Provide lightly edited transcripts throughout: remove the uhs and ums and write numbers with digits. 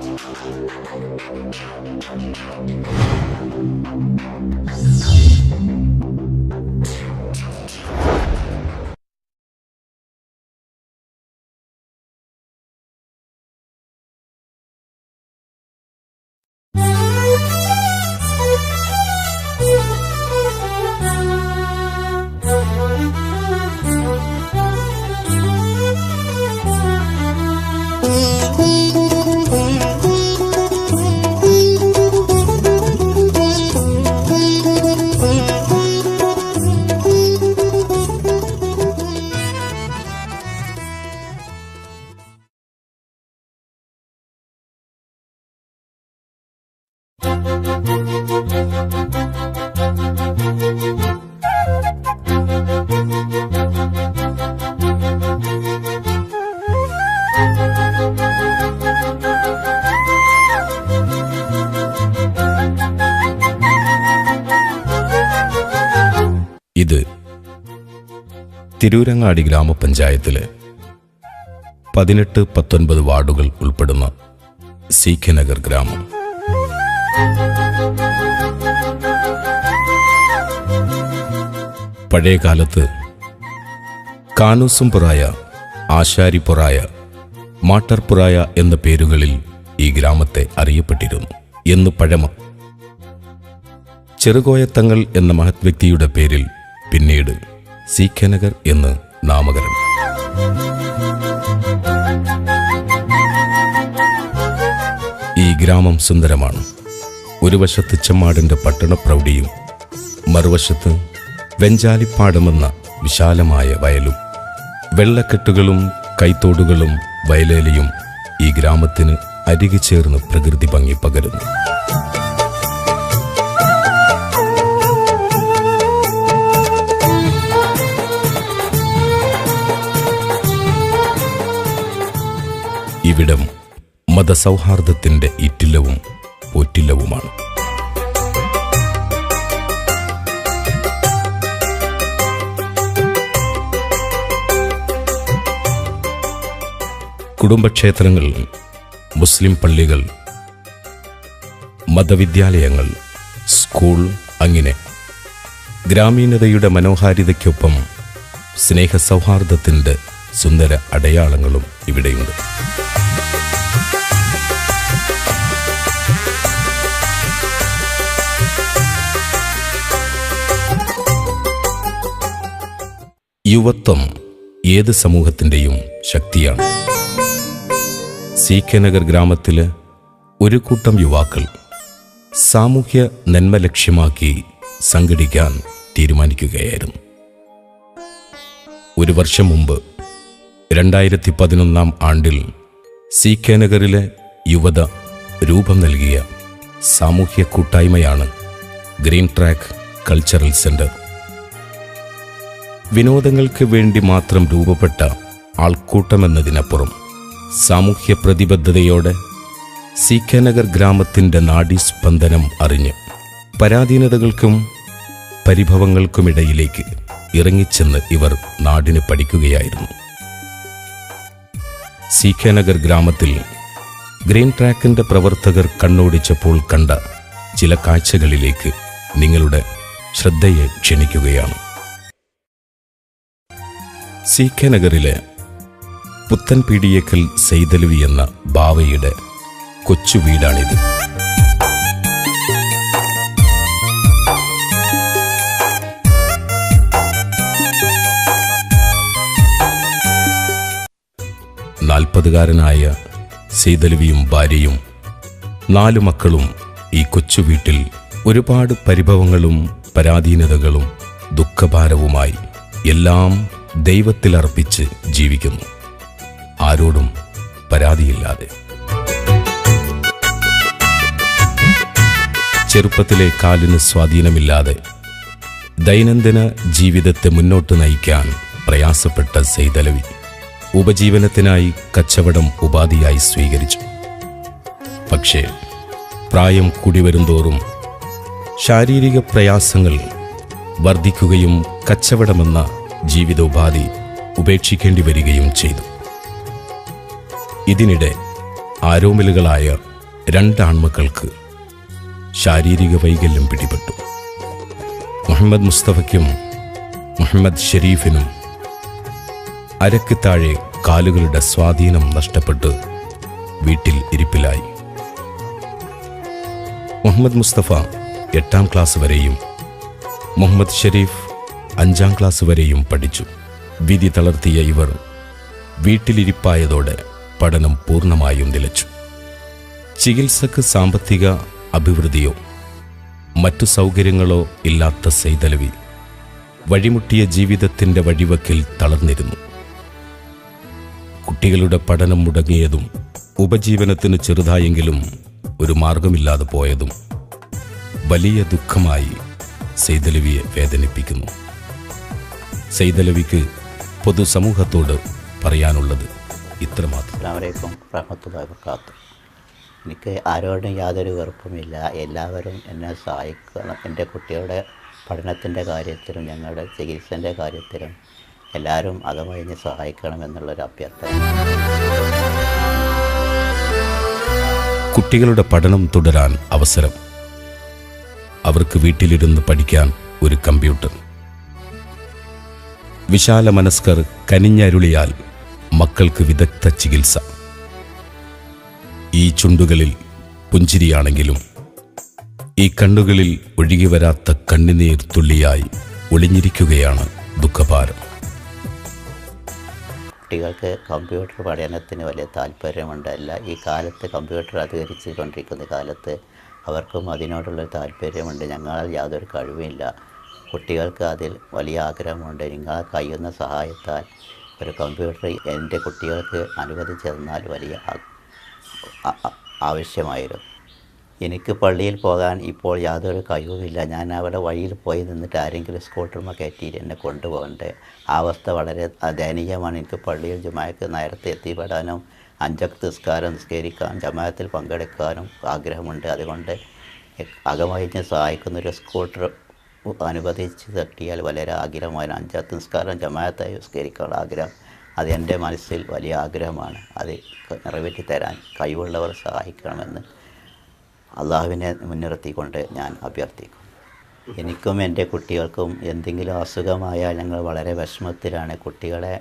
ഇത് തിരൂരങ്ങാടി ഗ്രാമപഞ്ചായത്തിലെ 18-19 വാർഡുകൾ ഉൾപ്പെടുന്ന സി.കെ. നഗർ ഗ്രാമം. പഴയകാലത്ത് കാനൂസുംപുറായ, ആശാരിപ്പുറായ, മാട്ടർപുറായ എന്ന പേരുകളിൽ ഈ ഗ്രാമത്തെ അറിയപ്പെട്ടിരുന്നു എന്ന് പഴമ. ചെറുകോയത്തങ്ങൾ എന്ന മഹത് വ്യക്തിയുടെ പേരിൽ പിന്നീട് സി.കെ. നഗർ എന്ന് നാമകരണം. ഈ ഗ്രാമം സുന്ദരമാണ്. ഒരു വശത്ത് ചെമ്മാടിന്റെ പട്ടണപ്രൗഢിയും മറുവശത്ത് വെഞ്ചാലിപ്പാടമെന്ന വിശാലമായ വയലും വെള്ളക്കെട്ടുകളും കൈത്തോടുകളും വയലേലയും ഈ ഗ്രാമത്തിന് അരികെ ചേർന്ന് പ്രകൃതി ഭംഗി പകരുന്നു. ഇവിടം മതസൗഹാർദ്ദത്തിന്റെ ഈറ്റില്ലവും പോറ്റില്ലവുമാണ്. കുടുംബക്ഷേത്രങ്ങൾ, മുസ്ലിം പള്ളികൾ, മതവിദ്യാലയങ്ങൾ, സ്കൂൾ, അങ്ങനെ ഗ്രാമീണതയുടെ മനോഹാരിതയ്ക്കൊപ്പം സ്നേഹസൗഹാർദ്ദത്തിന്റെ സുന്ദര അടയാളങ്ങളും ഇവിടെയുണ്ട്. യുവത്വം ഏത് സമൂഹത്തിൻ്റെയും ശക്തിയാണ്. സി.കെ. നഗർ ഗ്രാമത്തിലെ ഒരു കൂട്ടം യുവാക്കൾ സാമൂഹ്യ നന്മ ലക്ഷ്യമാക്കി സംഘടിക്കാൻ തീരുമാനിക്കുകയായിരുന്നു. ഒരു വർഷം മുമ്പ് 2011 ആണ്ടിൽ സി.കെ. നഗറിലെ യുവത രൂപം നൽകിയ സാമൂഹ്യ കൂട്ടായ്മയാണ് ഗ്രീൻ ട്രാക്ക് കൾച്ചറൽ സെന്റർ. വിനോദങ്ങൾക്ക് വേണ്ടി മാത്രം രൂപപ്പെട്ട ആൾക്കൂട്ടമെന്നതിനപ്പുറം സാമൂഹ്യ പ്രതിബദ്ധതയോടെ സി.കെ. നഗർ ഗ്രാമത്തിൻ്റെ നാഡീസ്പന്ദനം അറിഞ്ഞ് പരാധീനതകൾക്കും പരിഭവങ്ങൾക്കുമിടയിലേക്ക് ഇറങ്ങിച്ചെന്ന് ഇവർ നാടിന് പഠിക്കുകയായിരുന്നു. സി.കെ. നഗർ ഗ്രാമത്തിൽ ഗ്രീൻ ട്രാക്കിൻ്റെ പ്രവർത്തകർ കണ്ണോടിച്ചപ്പോൾ കണ്ട ചില കാഴ്ചകളിലേക്ക് നിങ്ങളുടെ ശ്രദ്ധയെ ക്ഷണിക്കുകയാണ്. സി.കെ. നഗറിലെ പുത്തൻപീടിയേക്കൽ സെയ്തലവി എന്ന ബാവയുടെ കൊച്ചു വീടാണിത്. നാൽപ്പതുകാരനായ സെയ്തലവിയും ഭാര്യയും 4 മക്കളും ഈ കൊച്ചു വീട്ടിൽ ഒരുപാട് പരിഭവങ്ങളും പരാധീനതകളും ദുഃഖഭാരവുമായി എല്ലാം ദൈവത്തിലർപ്പിച്ച് ജീവിക്കുന്നു, ആരോടും പരാതിയില്ലാതെ. ചെറുപ്പത്തിലെ കാലിന് സ്വാധീനമില്ലാതെ ദൈനംദിന ജീവിതത്തെ മുന്നോട്ട് നയിക്കാൻ പ്രയാസപ്പെട്ട സെയ്തലവി ഉപജീവനത്തിനായി കച്ചവടം ഉപാധിയായി സ്വീകരിച്ചു. പക്ഷേ പ്രായം കൂടിവരുന്തോറും ശാരീരിക പ്രയാസങ്ങൾ വർദ്ധിക്കുകയും കച്ചവടമെന്ന ജീവിതോപാധി ഉപേക്ഷിക്കേണ്ടി വരികയും ചെയ്തു. ഇതിനിടെ ആരോമലുകളായ 2 ആൺമക്കൾക്ക് ശാരീരിക വൈകല്യം പിടിപെട്ടു. മുഹമ്മദ് മുസ്തഫയ്ക്കും മുഹമ്മദ് ഷെരീഫിനും അരക്ക് താഴെ കാലുകളുടെ സ്വാധീനം നഷ്ടപ്പെട്ട് വീട്ടിൽ ഇരിപ്പിലായി. മുഹമ്മദ് മുസ്തഫ 8ാം ക്ലാസ് വരെയും മുഹമ്മദ് ഷെരീഫ് 5ാം ക്ലാസ് വരെയും പഠിച്ചു. വിധി തളർത്തിയ ഇവർ വീട്ടിലിരിപ്പായതോടെ പഠനം പൂർണ്ണമായും നിലച്ചു. ചികിത്സക്ക് സാമ്പത്തിക അഭിവൃദ്ധിയോ മറ്റു സൗകര്യങ്ങളോ ഇല്ലാത്ത സൈതലവി വഴിമുട്ടിയ ജീവിതത്തിൻ്റെ വഴിവക്കിൽ തളർന്നിരുന്നു. കുട്ടികളുടെ പഠനം മുടങ്ങിയതും ഉപജീവനത്തിന് ചെറുതായെങ്കിലും ഒരു മാർഗമില്ലാതെ പോയതും വലിയ ദുഃഖമായി സൈതലവിയെ വേദനിപ്പിക്കുന്നു. സൈതലവിക്ക് പൊതുസമൂഹത്തോട് പറയാനുള്ളത് ഇത്രമാത്രം. അസ്സലാമു അലൈക്കും വറഹ്മത്തുള്ളാഹി വബറകാതുഹു. എനിക്ക് ആരോടും യാതൊരു വെറുപ്പുമില്ല. എല്ലാവരും എന്നെ സഹായിക്കണം. എൻ്റെ കുട്ടികളുടെ പഠനത്തിൻ്റെ കാര്യത്തിലും ഞങ്ങളുടെ ചികിത്സൻ്റെ കാര്യത്തിലും എല്ലാവരും അകമഴിഞ്ഞ് സഹായിക്കണം എന്നുള്ളൊരു അഭ്യർത്ഥന. കുട്ടികളുടെ പഠനം തുടരാൻ അവസരം. അവർക്ക് വീട്ടിലിരുന്ന് പഠിക്കാൻ ഒരു കമ്പ്യൂട്ടർ. വിശാല മനസ്കർ കനിഞ്ഞരുളിയാൽ മക്കൾക്ക് വിദഗ്ധ ചികിത്സ. ഈ ചുണ്ടുകളിൽ പുഞ്ചിരിയാണെങ്കിലും ഈ കണ്ണുകളിൽ ഒഴുകിവരാത്ത കണ്ണുനീർ തുള്ളിയായി ഒളിഞ്ഞിരിക്കുകയാണ് ദുഃഖഭാരം. കുട്ടികൾക്ക് കമ്പ്യൂട്ടർ പഠനത്തിന് വലിയ താല്പര്യമുണ്ടല്ല. ഈ കാലത്ത് കമ്പ്യൂട്ടർ അധികരിച്ച് കൊണ്ടിരിക്കുന്ന കാലത്ത് അവർക്കും അതിനോടുള്ളൊരു താല്പര്യമുണ്ട്. ഞങ്ങളാൽ യാതൊരു കഴിവില്ല. കുട്ടികൾക്ക് അതിൽ വലിയ ആഗ്രഹമുണ്ട്. നിങ്ങൾ കഴിയുന്ന സഹായത്താൽ ഒരു കമ്പ്യൂട്ടർ എൻ്റെ കുട്ടികൾക്ക് അനുവദിച്ചു തന്നാൽ വലിയ ആവശ്യമായിരുന്നു. എനിക്ക് പള്ളിയിൽ പോകാൻ ഇപ്പോൾ യാതൊരു കഴിവുമില്ല. ഞാൻ അവിടെ വഴിയിൽ പോയി നിന്നിട്ട് ആരെങ്കിലും സ്കൂട്ടർമ കയറ്റിയിട്ട് എന്നെ കൊണ്ടുപോകണ്ടേ. ആ അവസ്ഥ വളരെ ദയനീയമാണ്. എനിക്ക് പള്ളിയിൽ ജുമാക്ക് നേരത്തെ എത്തിപ്പെടാനും 5 വക്ത് നിസ്കാരം നിസ്കരിക്കാനും ജമാഅത്തിൽ പങ്കെടുക്കാനും ആഗ്രഹമുണ്ട്. അതുകൊണ്ട് അകമഴിഞ്ഞ് സഹായിക്കുന്നൊരു സ്കൂട്ടർ അനുവദിച്ച് തട്ടിയാൽ വളരെ ആഗ്രഹമാണ്. 5 വക്ത് നിസ്കാരം ജമാഅത്തായി നിസ്കരിക്കാനുള്ള ആഗ്രഹം അത് എൻ്റെ മനസ്സിൽ വലിയ ആഗ്രഹമാണ്. അത് നിറവേറ്റി തരാൻ കഴിവുള്ളവർ സഹായിക്കണമെന്ന് അള്ളാഹുവിനെ മുൻനിർത്തിക്കൊണ്ട് ഞാൻ അഭ്യർത്ഥിക്കും. എനിക്കും എൻ്റെ കുട്ടികൾക്കും എന്തെങ്കിലും അസുഖമായാൽ ഞങ്ങൾ വളരെ വിഷമത്തിലാണ്. കുട്ടികളെ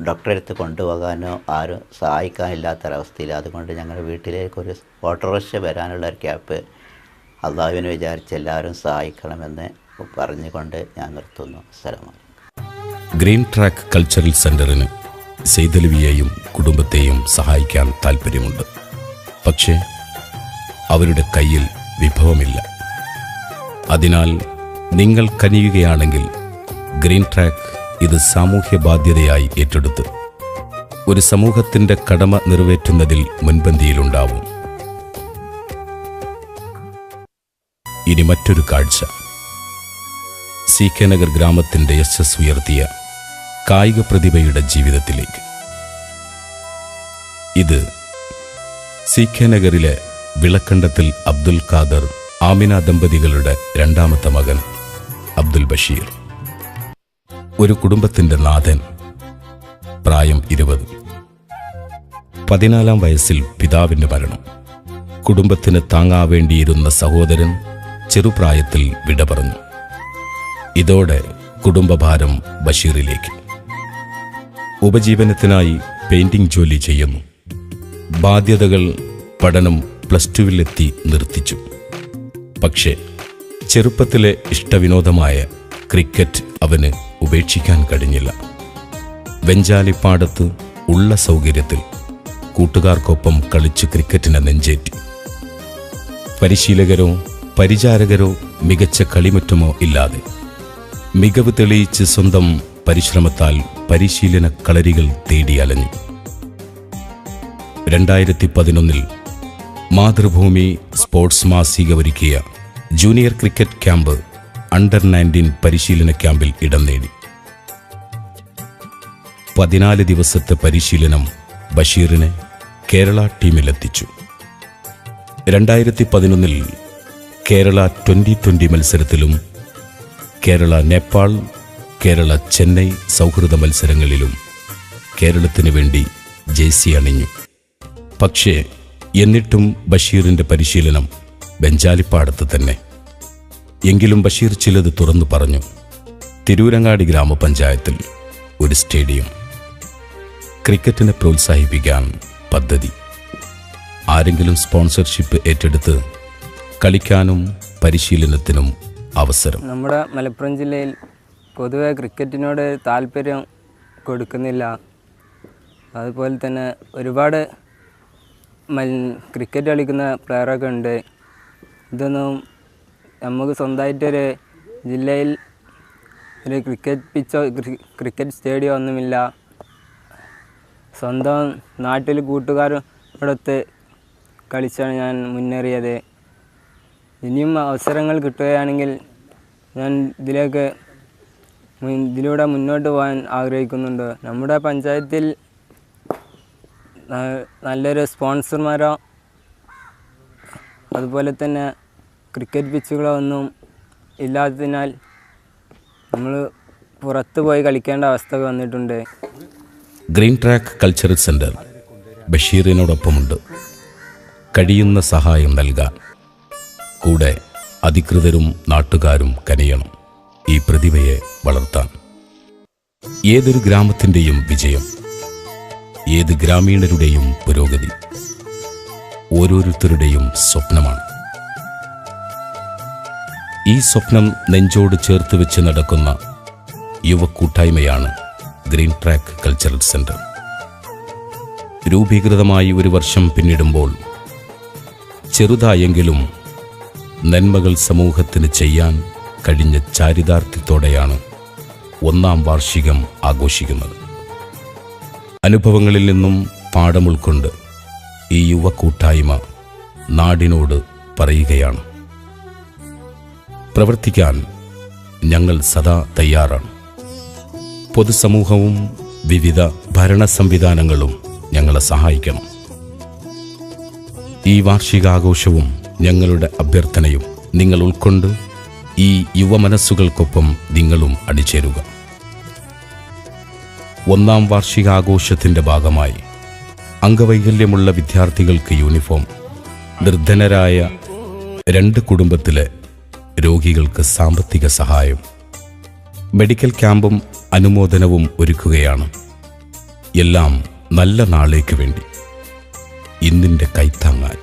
ഡോക്ടറെ അടുത്ത് കൊണ്ടുപോകാനോ ആരും സഹായിക്കാനില്ലാത്തൊരവസ്ഥയിൽ. അതുകൊണ്ട് ഞങ്ങളുടെ വീട്ടിലേക്കൊരു ഓട്ടോറിക്ഷ വരാനുള്ള ഒരു ക്യാപ്പ് അള്ളാഹുവിനെ വിചാരിച്ച് എല്ലാവരും സഹായിക്കണമെന്ന് പറഞ്ഞുകൊണ്ട് ഞാൻ നിർത്തുന്നു. അസ്സലാമു അലൈക്കും. ഗ്രീൻ ട്രാക്ക് കൾച്ചറൽ സെൻ്ററിന് സൈതലവിയെയും കുടുംബത്തെയും സഹായിക്കാൻ താൽപ്പര്യമുണ്ട്. പക്ഷേ അവരുടെ കയ്യിൽ വിഭവമില്ല. അതിനാൽ നിങ്ങൾ കനിയുകയാണെങ്കിൽ ഗ്രീൻ ട്രാക്ക് ഇത് സാമൂഹ്യ ബാധ്യതയായി ഏറ്റെടുത്ത് ഒരു സമൂഹത്തിൻ്റെ കടമ നിറവേറ്റുന്നതിൽ മുൻപന്തിയിലുണ്ടാവും. ഇനി മറ്റൊരു കാഴ്ച. CK നഗർ ഗ്രാമത്തിൻ്റെ യശസ് ഉയർത്തിയ കായിക പ്രതിഭയുടെ ജീവിതത്തിലേക്ക്. ഇത് CK നഗറിലെ വിളക്കണ്ടത്തിൽ അബ്ദുൽ ഖാദർ ആമിന ദമ്പതികളുടെ 2ാമത്തെ മകൻ അബ്ദുൽ ബഷീർ. ഒരു കുടുംബത്തിൻ്റെ നാഥൻ. പ്രായം 20. 14-ാം വയസ്സിൽ പിതാവിൻ്റെ മരണം. കുടുംബത്തിന് താങ്ങാവേണ്ടിയിരുന്ന സഹോദരൻ ചെറുപ്രായത്തിൽ വിട പറഞ്ഞു. ഇതോടെ കുടുംബഭാരം ബഷീറിലേക്ക്. ഉപജീവനത്തിനായി പെയിന്റിംഗ് ജോലി ചെയ്യുന്നു. ബാധ്യതകൾ പഠനം +2-ലെത്തി നിർത്തിച്ചു. പക്ഷേ ചെറുപ്പത്തിലെ ഇഷ്ടവിനോദമായ ക്രിക്കറ്റ് അവന് ഉപേക്ഷിക്കാൻ കഴിഞ്ഞില്ല. വെഞ്ചാലിപ്പാടത്ത് ഉള്ള സൗകര്യത്തിൽ കൂട്ടുകാർക്കൊപ്പം കളിച്ച് ക്രിക്കറ്റിനെ നെഞ്ചേറ്റി. പരിശീലകരോ പരിചാരകരോ മികച്ച കളിമറ്റുമോ ഇല്ലാതെ മികവ് തെളിയിച്ച് സ്വന്തം പരിശ്രമത്താൽ പരിശീലന കളരികൾ തേടി അലഞ്ഞു. 2011 മാതൃഭൂമി സ്പോർട്സ് മാസിക ഒരുക്കിയ ജൂനിയർ ക്രിക്കറ്റ് ക്യാമ്പ് അണ്ടർ 19 പരിശീലന ക്യാമ്പിൽ ഇടം നേടി. 14 ദിവസത്തെ പരിശീലനം ബഷീറിനെ കേരള ടീമിലെത്തിച്ചു. 2011 കേരള 2020 മത്സരത്തിലും കേരള നേപ്പാൾ, കേരള ചെന്നൈ സൗഹൃദ മത്സരങ്ങളിലും കേരളത്തിന് വേണ്ടി ജേഴ്സി അണിഞ്ഞു. പക്ഷേ എന്നിട്ടും ബഷീറിൻ്റെ പരിശീലനം ബെഞ്ചാലിപ്പാടത്ത് തന്നെ. എങ്കിലും ബഷീർ ചിലത് തുറന്നു പറഞ്ഞു. തിരൂരങ്ങാടി ഗ്രാമപഞ്ചായത്തിൽ ഒരു സ്റ്റേഡിയം, ക്രിക്കറ്റിനെ പ്രോത്സാഹിപ്പിക്കാൻ പദ്ധതി, ആരെങ്കിലും സ്പോൺസർഷിപ്പ് ഏറ്റെടുത്ത് കളിക്കാനും പരിശീലനത്തിനും അവസരം. നമ്മുടെ മലപ്പുറം ജില്ലയിൽ പൊതുവെ ക്രിക്കറ്റിനോട് താല്പര്യം കൊടുക്കുന്നില്ല. അതുപോലെ തന്നെ ഒരുപാട് ക്രിക്കറ്റ് കളിക്കുന്ന പ്ലെയറൊക്കെ ഉണ്ട്. ഇതൊന്നും നമുക്ക് സ്വന്തമായിട്ടൊരു ജില്ലയിൽ ഒരു ക്രിക്കറ്റ് പിച്ചോ ക്രിക്കറ്റ് സ്റ്റേഡിയോ ഒന്നുമില്ല. സ്വന്തം നാട്ടിൽ കൂട്ടുകാരോടൊത്ത് കളിച്ചാണ് ഞാൻ മുന്നേറിയത്. ഇനിയും അവസരങ്ങൾ കിട്ടുകയാണെങ്കിൽ ഞാൻ ഇതിലൂടെ മുന്നോട്ട് പോകാൻ ആഗ്രഹിക്കുന്നുണ്ട്. നമ്മുടെ പഞ്ചായത്തിൽ നല്ലൊരു സ്പോൺസർമാരോ അതുപോലെ തന്നെ ക്രിക്കറ്റ് പിച്ചുകളോ ഒന്നും ഇല്ലാത്തതിനാൽ നമ്മൾ പുറത്ത് പോയി കളിക്കേണ്ട അവസ്ഥ വന്നിട്ടുണ്ട്. ഗ്രീൻ ട്രാക്ക് കൾച്ചറൽ സെൻറ്റർ ബഷീറിനോടൊപ്പമുണ്ട്. കഴിയുന്ന സഹായം നൽകാൻ കൂടെ അധികൃതരും നാട്ടുകാരും കനിയണം ഈ പ്രതിഭയെ വളർത്താൻ. ഏതൊരു ഗ്രാമത്തിൻ്റെയും വിജയം, ഏത് ഗ്രാമീണരുടെയും പുരോഗതി ഓരോരുത്തരുടെയും സ്വപ്നമാണ്. ഈ സ്വപ്നം നെഞ്ചോട് ചേർത്ത് വെച്ച് നടക്കുന്ന യുവക്കൂട്ടായ്മയാണ് ഗ്രീൻ ട്രാക്ക് കൾച്ചറൽ സെൻറ്റർ. രൂപീകൃതമായി 1 വർഷം പിന്നിടുമ്പോൾ ചെറുതായെങ്കിലും നന്മകൾ സമൂഹത്തിന് ചെയ്യാൻ കഴിഞ്ഞ ചാരിതാർത്ഥ്യത്തോടെയാണ് 1-ാം വാർഷികം ആഘോഷിക്കുന്നത്. അനുഭവങ്ങളിൽ നിന്നും പാഠം ഉൾക്കൊണ്ട് ഈ യുവക്കൂട്ടായ്മ നാടിനോട് പറയുകയാണ്, പ്രവർത്തിക്കാൻ ഞങ്ങൾ സദാ തയ്യാറാണ്. പൊതുസമൂഹവും വിവിധ ഭരണ സംവിധാനങ്ങളും ഞങ്ങളെ സഹായിക്കണം. ഈ വാർഷികാഘോഷവും ഞങ്ങളുടെ അഭ്യർത്ഥനയും നിങ്ങൾ ഉൾക്കൊണ്ട് ഈ യുവമനസ്സുകൾക്കൊപ്പം നിങ്ങളും അണിചേരുക. 1-ാം വാർഷികാഘോഷത്തിൻ്റെ ഭാഗമായി അംഗവൈകല്യമുള്ള വിദ്യാർത്ഥികൾക്ക് യൂണിഫോം, നിർധനരായ 2 കുടുംബത്തിലെ രോഗികൾക്ക് സാമ്പത്തിക സഹായം, മെഡിക്കൽ ക്യാമ്പും അനുമോദനവും ഒരുക്കുകയാണ്. എല്ലാം നല്ല നാളേക്ക് വേണ്ടി, ഇന്നിൻ്റെ കൈത്താങ്ങാൻ.